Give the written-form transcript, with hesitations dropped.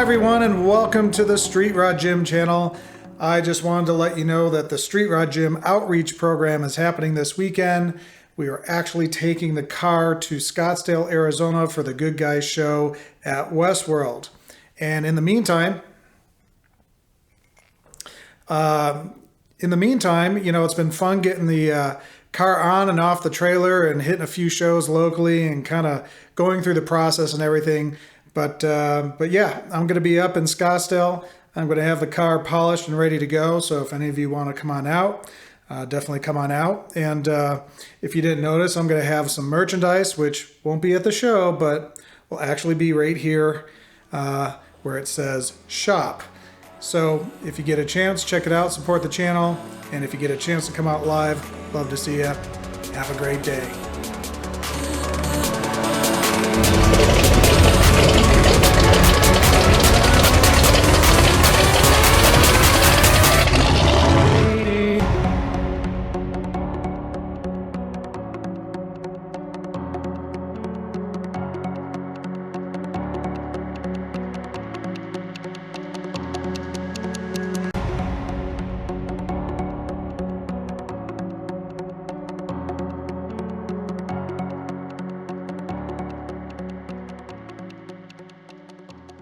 everyone, and welcome to the Street Rod Gym channel. I just wanted to let you know that the Street Rod Gym outreach program is happening this weekend. We are actually taking the car to Scottsdale, Arizona for the Good Guys show at Westworld. And in the meantime, you know, it's been fun getting the car on and off the trailer and hitting a few shows locally and kind of going through the process and everything. But yeah, I'm going to be up in Scottsdale. I'm going to have the car polished and ready to go. So if any of you want to come on out, definitely come on out. And if you didn't notice, I'm going to have some merchandise, which won't be at the show, but will actually be right here where it says shop. So if you get a chance, check it out, support the channel. And if you get a chance to come out live, love to see you. Have a great day.